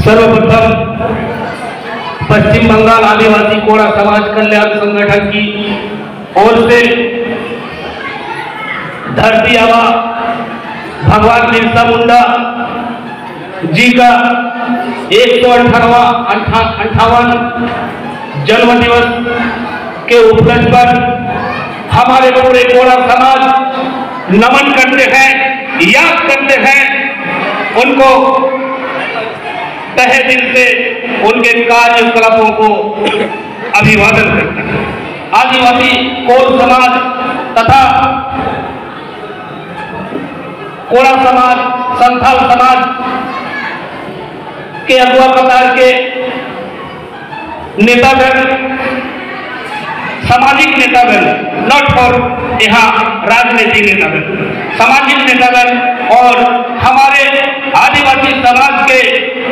सर्वप्रथम पश्चिम बंगाल आदिवासी कोड़ा समाज कल्याण संगठन की ओर से धरती आबा भगवान बिरसा मुंडा जी का 158वां जन्म दिवस के उपलक्ष्य पर हमारे पूरे कोड़ा समाज नमन करते हैं, याद करते हैं, उनको तहे दिल से उनके कार्यकलापों को अभिवादन करते हैं। आदिवासी कोल समाज तथा कोड़ा समाज, संथाल समाज के अगुआ कतार के नेतागण, सामाजिक नेतागण, नॉट फॉर यहाँ राजनीतिक नेतागण, सामाजिक नेतागण और हमारे आदिवासी समाज के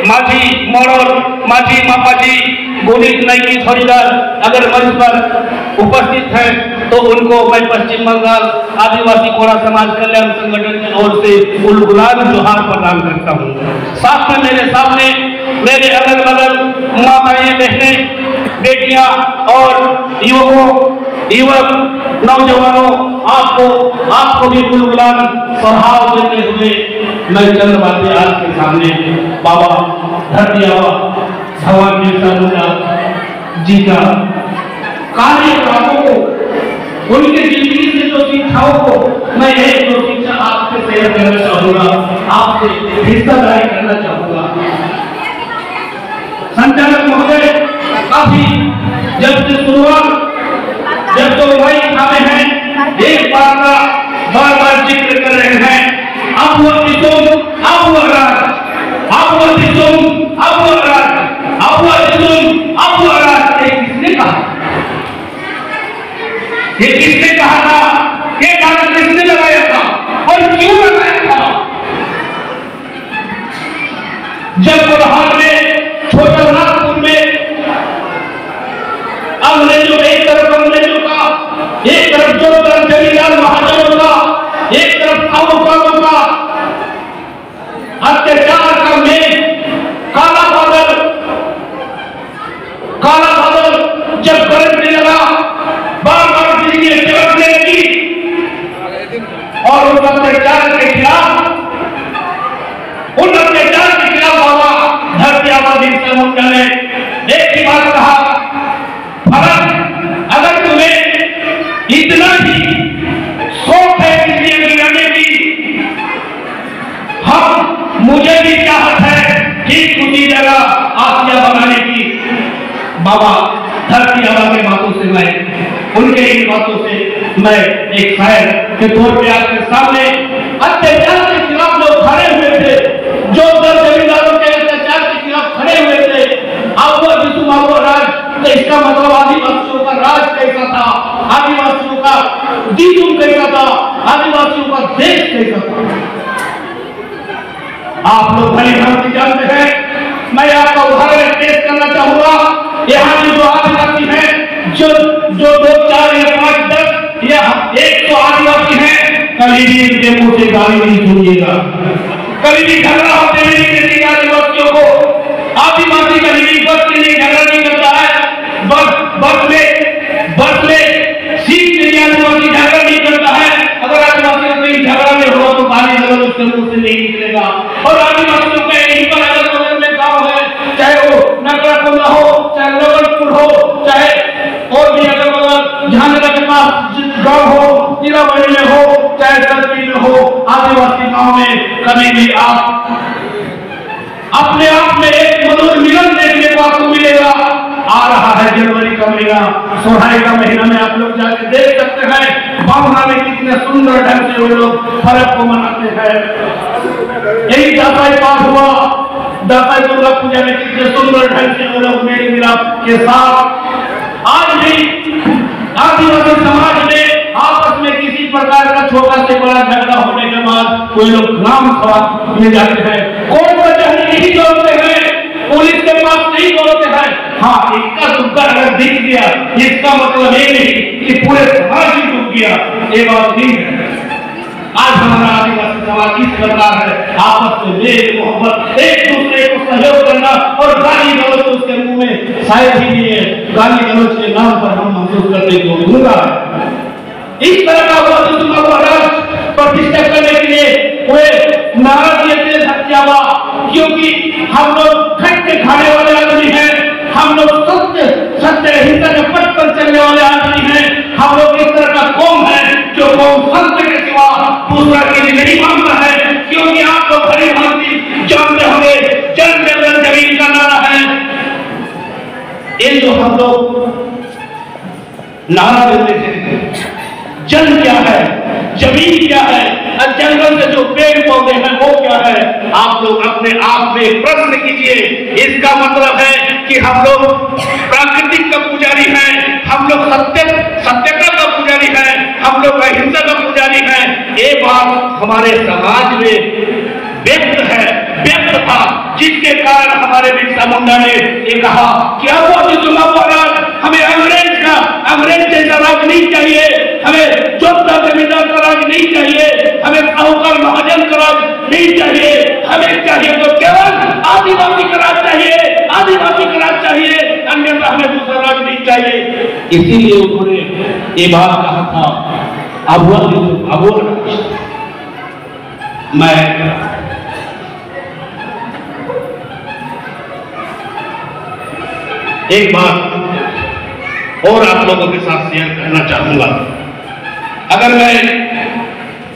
माझी मोड़ोर, माझी मापाजी, गुनीत नाइकी छोड़ीदार अगर मंच पर उपस्थित हैं तो उनको मैं पश्चिम बंगाल आदिवासी कोड़ा समाज कल्याण संगठन की ओर से गुलाब जोहार प्रदान करता हूँ। साथ में मेरे सामने मेरे अगल बगल माताएं, बहनें, बेटियां और युवक नौजवानों, आपको भी गुलाब स्वभाव देते हुए मैं चंद बातें आपके सामने बाबा धरती आबा भगवान बिरसा मुंडा जी का कार्यकलापों को, उनके जिंदगी से जो शिक्षाओं को मैं एक दो शिक्षा आपसे शेयर करना चाहूंगा, आपसे हिस्सादारी करना चाहूंगा। संचालक महोदय काफी जब से शुरुआत, जब तो भाई खाते हैं एक बार का बार बार जिक्र कर रहे हैं, अब वो दिसों, अब वो राज, अब वो दिसों, अब वो राज, अब वो दिसों, अब वो राज। किसने कहा? ये किसने कहा था? ये गाना किसने लगाया था और क्यों लगाया था? जब कोल्हान में, छोटा नागपुर में अंग्रेजों एक तरफ अंग्रेजों का, एक तरफ जोधपुर जमींदार महाजनों का, एक तरफ साहूकारों का अत्याचार का मेघ, काला बादल जब गरजने लगा, बार बार बिजली चमकने लगी और उन अत्याचार के खिलाफ बाबा धरती आबा बिरसा मुंडा ने एक ही बात कहा, फर्क अगर तुम्हें इतना ही शौक है बिजली गिराने की, मुझे भी चाहत है ठीक उसी जगह आसिया बनाने की। बाबा धरती आबा के बातों से मैं, उनके इन बातों से मैं एक शायर के तौर पे आपके सामने अत्याचार के खिलाफ जो खड़े हुए थे, जो जमींदारों के अत्याचार के खिलाफ खड़े हुए थे, आपको राज, तो इसका मतलब आदिवासियों का राज कैसा था, आदिवासियों का दीदुम कैसा था, आदिवासियों का देश कैसा था, आप लोग भली भांति जानते हैं। मैं आपका उदाहरण पेश करना चाहूंगा। यहाँ की जो आदिवासी हैं, जो 2, 4 या 5, 10 या 100 आदिवासी हैं, कभी भी इनके मुंह से गाली नहीं सुनिएगा, कभी भी झगड़ा होते हुए नहीं देखेगा आदिवासियों को। आदिवासी कभी भी बस के लिए झगड़ा नहीं करता है, बस में सीट के लिए आदिवासी झगड़ा नहीं करता है। अगर आदिवासी का कहीं झगड़ा में हो तो गाली गलौज उसके मुंह से नहीं निकलेगा। और आदिवासियों का यहीं पर अगल बगल में गाँव है, चाहे वो नगराकोंडा हो, चाहे नगरपुर हो, चाहे और भी अगल बगल झांझरा के पास गाँव हो, तिलावड़ी में हो, चाहे सरपी में हो, आदिवासी गाँव में कभी भी आप अपने आप में एक मधुर मिलन देखने को आपको मिलेगा। आ रहा है जनवरी का महीना, सोहाई का महीना में आप लोग जाके देख सकते हैं बावना में कितने सुंदर ढंग से वो लोग पर्व को मनाते हैं। यही दाताई पाठ हुआ, दाताई दुर्गा पूजा में कितने सुंदर ढंग से वो लोग मेल मिलाप के साथ। आज भी आदिवासी समाज में आपस में किसी प्रकार का छोटा से बड़ा झगड़ा होने के बाद कोई लोग ग्राम सभा में जाते हैं, कोर्ट कचहरी नहीं दौड़ते हैं, पुलिस के पास नहीं दौड़ते हैं। हाँ, इसका दुग्गा अगर दिख गया, इसका मतलब ये नहीं कि पूरे समाज ही डूब गया, ये बात नहीं है। आज हमारा आदिवासी समाज इस प्रकार है, आपस में मेल मोहब्बत, एक दूसरे को सहयोग करना, और गाली गलौज उसके मुंह में शायद ही नहीं है, गाली गलौज के नाम पर हम महसूस करने को मिलूंगा। इस तरह का महाराज प्रतिष्ठा करने के लिए वे नारा दिए थे सत्यावा, क्योंकि हम लोग खट्टे खाने वाले आदमी हैं, हम लोग सत्य अहिंसा के पथ पर चलने वाले आदमी हैं, हम लोग इस तरह का कौम है जो कौम सत्य के सिवा दूसरा के लिए नहीं मांगता है। क्योंकि आप तो भली भांति जानते होंगे जन जंगल जमीन का नारा है, ये जो हम लोग नारा देते थे, जल क्या है, जमीन क्या है, और जंगल से जो पेड़ पौधे हैं वो क्या है, आप लोग अपने आप में प्रश्न कीजिए। इसका मतलब है कि हम लोग प्राकृतिक का पुजारी हैं, हम लोग सत्यता का पुजारी हैं, हम लोग अहिंसा का पुजारी हैं। ये बात हमारे समाज में व्यक्त था, जिसके कारण हमारे बिरसा मुंडा ने ये कहा कि हमें अंग्रेज जैसा राज नहीं चाहिए, हमें जोधा जमींदार का राज नहीं चाहिए, हमें साहूकार महाजन का राज नहीं चाहिए, हमें चाहिए तो केवल आदिवासी का राज चाहिए, आदिवासी का राज चाहिए, अन्यथा हमें दूसरा राज नहीं चाहिए। इसीलिए उन्होंने ये बात कहा था अबुआ मैं एक बात और आप लोगों के साथ शेयर करना चाहूंगा। अगर मैं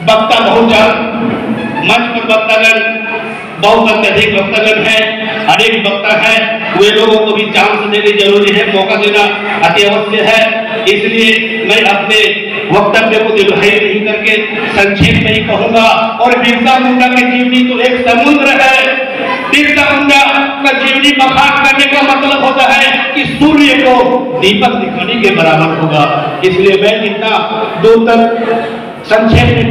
वक्ता मंच पर वक्तागण बहुत अत्यधिक वक्तागण है, अनेक वक्ता है, वे लोगों को भी चांस देनी जरूरी है, मौका देना अति अवश्य है। इसलिए मैं अपने वक्तव्य को दीर्घायु नहीं करके संक्षेप में ही कहूंगा। और बिरसा मुंडा की जीवनी तो एक समुद्र है। बिरसा मुंडा का जीवनी बखान करने का मतलब होता है कि सूर्य को दीपक दिखाने के बराबर होगा। इसलिए मैं जितना दूर तक संक्षेप में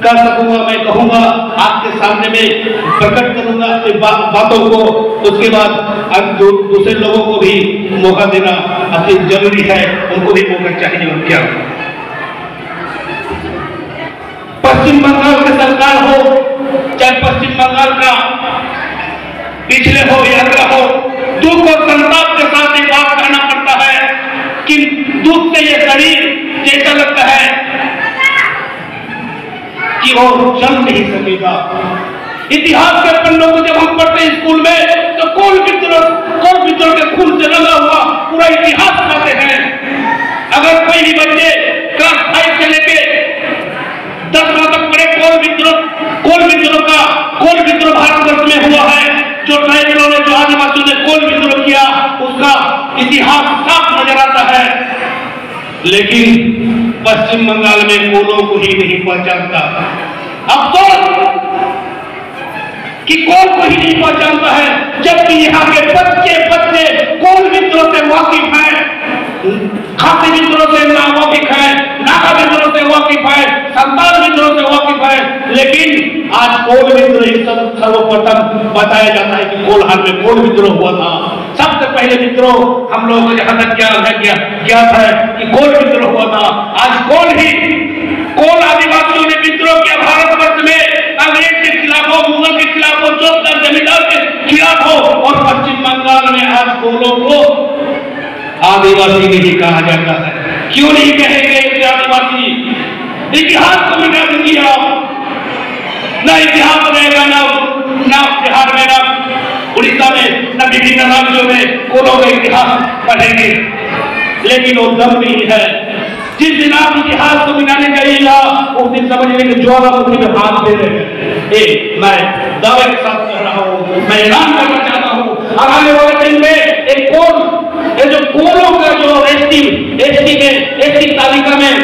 कर सकूंगा मैं कहूंगा, आपके सामने में प्रकट करूंगा अपनी बातों को। उसके बाद दूसरे लोगों को भी मौका देना अति जरूरी है, उनको भी मौका चाहिए। और क्या पश्चिम बंगाल की सरकार हो, चाहे पश्चिम बंगाल का पिछले हो यात्रा हो, दुख और संताप के साथ एक बात कहना पड़ता है कि दुख से ये शरीर जैसा लगता है कि वो चल नहीं सकेगा। इतिहास के पन्नों को जब हम पढ़ते हैं स्कूल में, तो कोल विद्रोह के खून से रंगा हुआ पूरा इतिहास पढ़ते हैं। अगर कोई भी बच्चे क्लास 5 से लेके 10वां तक पढ़े, कोल विद्रोह भारतवर्ष में हुआ है, जो ट्राइबलों ने, जो आदिवासियों ने कोल विद्रोह किया, उसका इतिहास साफ नजर आता है। लेकिन पश्चिम बंगाल में कोलों को ही नहीं पहचानता। अफसोस कि कोल को ही नहीं पहचानता है, जबकि यहाँ के बच्चे कोल विद्रोह से वाकिफ हैं, खासी विद्रोह से वाकिफ है, नागा विद्रोह से वाकिफ है, संताल विद्रोह से वाकिफ है। लेकिन आज कोल विद्रोह सर्वप्रथम बताया जाता है कि कोल्हार में कोल विद्रोह हुआ था। सबसे पहले विद्रोह हम लोगों को जहां तक ज्ञात है कि कोल विद्रोह हुआ था। आज कोल आदिवासियों ने विद्रोह किया भारतवर्ष में, अंग्रेज के खिलाफ हो, मुगल के खिलाफ हो, जोधदार जमींदार के खिलाफ हो। और पश्चिम बंगाल में आज कोलों को आदिवासी नहीं कहा जाता है। क्यों नहीं कहेंगे आदिवासी? इतिहास को मिटा देंगे आप, न इतिहास रहेगा, ना बिहार में, ना उड़ीसा में, न विभिन्न राज्यों में कोलों का इतिहास पढ़ेंगे। लेकिन वो दम नहीं है। जिस दिन आप इतिहास को मिटाने जाइएगा, उस दिन समझ लेंगे ज्वालामुखी में हाथ दे रहे हैं। मैं दावे के साथ कह रहा हूँ, मैं ऐलान करना चाहता हूँ, आने वाले दिन में एक जो कोलों का जो एसटी तालिका में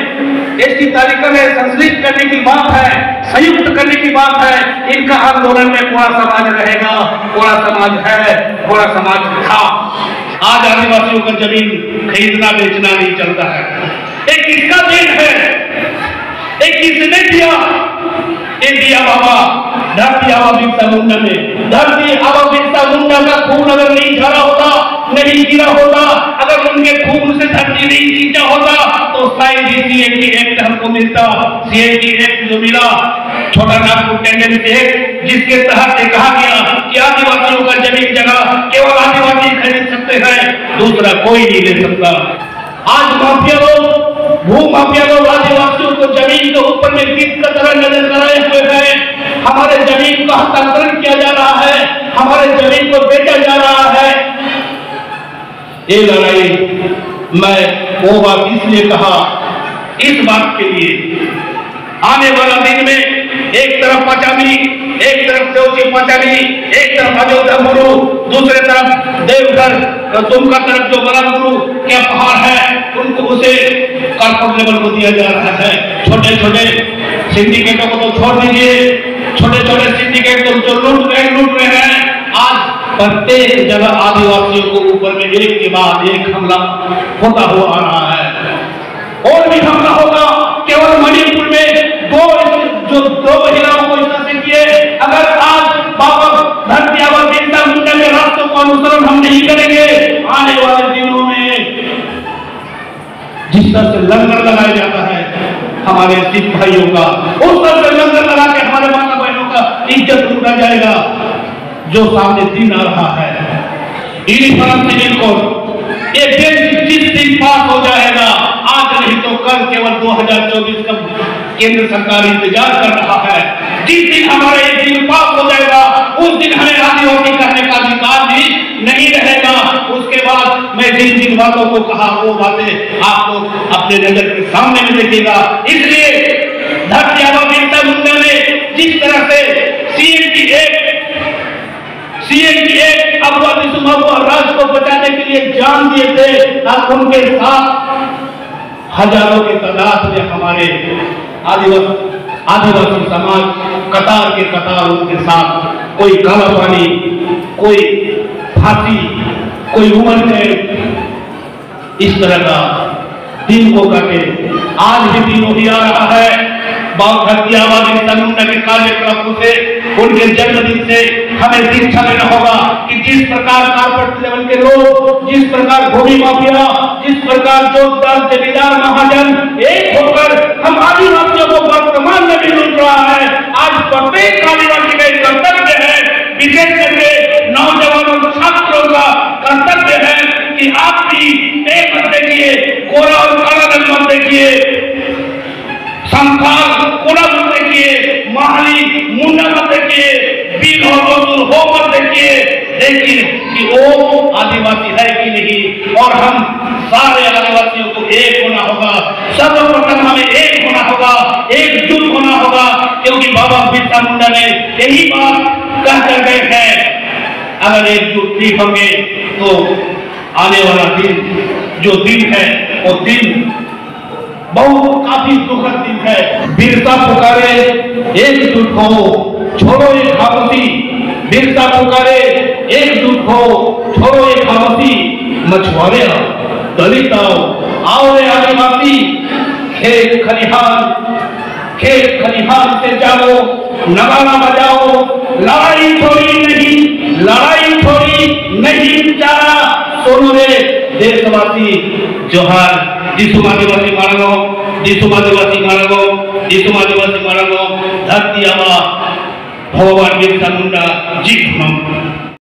संश्लिष्ट करने की बात है, संयुक्त करने की बात है, इनका आंदोलन में पूरा समाज रहेगा, पूरा समाज है, पूरा समाज था। आज आदिवासियों का जमीन खरीदना बेचना नहीं चलता है। एक किसका देन है, एक किसने दिया? एक दिया बाबा धरती आबा बिरसा मुंडा ने। धरती आबा बिरसा मुंडा का खून अगर नहीं झरा होता, नहीं गिरा होता, अगर उनके खून से धरती नहीं सींचा होता, तो यदि सीएटी एक्ट हमको मिलता, सीएटी एक्ट जो मिला छोटा नागपुर टेंडेंसी एक्ट, जिसके तहत कहा गया कि आदिवासियों का जमीन जगह केवल आदिवासी खरीद सकते हैं, दूसरा कोई नहीं ले सकता। आज माफिया लोग, भू माफिया लोग आदिवासियों को जमीन के ऊपर में कीट की तरह नजर कराए हुए हैं। हमारे जमीन का हस्तांतरण किया जा रहा है, हमारे जमीन को बेचा जा रहा है। ये लड़ाई मैं वो बात इसलिए कहा, इस बात के लिए आने वाला दिन में एक तरफ पचामी, एक तरफ देवची पचामी, एक तरफ अयोध्या गुरु, दूसरे तरफ देवघर दुमका तरफ जो बड़ा गुरु क्या पहाड़ है, उनको उसे कॉर्पोरेट लेवल को दिया जा रहा है। छोटे छोटे सिंडिकेटों को तो छोड़ दीजिए, छोटे छोटे सिंडिकेट तो जो लूट रहे हैं। आज प्रत्येक जगह आदिवासियों को ऊपर में एक के बाद एक हमला होता हुआ आ रहा है। और भी हमला होगा। केवल मणिपुर में दो महिलाओं को इस तरह से किए। अगर आज बाबा धरती आबा बिरसा मुंडा के रास्तों को अनुसरण हम नहीं करेंगे, आने वाले दिनों में जिस तरह से लंगर लगाया जाता है हमारे सिख भाइयों का, उस तरह से लंगर लगा के हमारे माता बहनों का इज्जत लूटा जाएगा। जो सामने दिन आ रहा है, यूनिफॉर्म सिविल कोड ये बिल जिस दिन पास हो जाएगा, आज नहीं तो कल, केवल 2024 का केंद्र सरकार इंतजार कर रहा है। जिस दिन हमारा ये बिल पास हो जाएगा, उस दिन हमें आदिवासी करने का अधिकार भी नहीं रहेगा। उसके बाद मैं जिन बातों को कहा वो बातें आप लोग अपने नजर के सामने में देखिएगा। इसलिए धरती आबा बिरसा मुंडा ने जिस तरह से सीएटी एक्ट अपराधी सुमाबुआ राज को बचाने के लिए जान दिए थे, और उनके साथ हजारों की तादाद में हमारे आदिवासी समाज कतार के कतार उनके साथ, कोई काला पानी, कोई फांसी, कोई उम्र कैद, इस तरह का दिन को काटे। आज भी दिन वही आ रहा है। धरती आबा बिरसा मुंडा के कार्यक्रमों से, उनके जन्मदिन से हमें शिक्षा लेना होगा कि जिस प्रकार कॉर्पोरेट लेवल के लोग, जिस प्रकार भूमि माफिया, जिस प्रकार जोतदार जमींदार महाजन एक होकर हम आदिवासियों को वर्तमान में भी लूट रहा है। आज प्रत्येक आदिवासी का कर्तव्य है, विशेष करके नौजवानों छात्रों का कर्तव्य है कि आप भी एक मत देखिए, गोरा और काला रंग मत देखिए, संथाल कोड़ा मत देखिए, माहली मुंडा मत देखिए, बील और मजदूर हो मत देखिए, देखिए कि वो आदिवासी है कि नहीं। और हम सारे आदिवासियों को एक होना होगा। सर्वप्रथम हमें एक होना होगा, एकजुट होना होगा, क्योंकि बाबा बिरसा मुंडा ने यही बात कह कर गए हैं। अगर एकजुट नहीं होंगे तो आने वाला दिन जो दिन है वो दिन बहुत काफी दुखद दिन है। बिरसा पुकारे एकजुट हो, छोड़ो ये खामोशी। बिरसा पुकारे एकजुट हो, छोड़ो ये खामोशी। मछुआरे आओ, दलित आओ रे आदिवासी। खेत खलिहान से जाओ, नगारा बजाओ। लड़ाई थोड़ी नहीं चारा। सुनो रे देशवासी, जोहार। दिसुम आदिवासी मारगो, धरती आबा भगवान बिरसा मुंडा जी।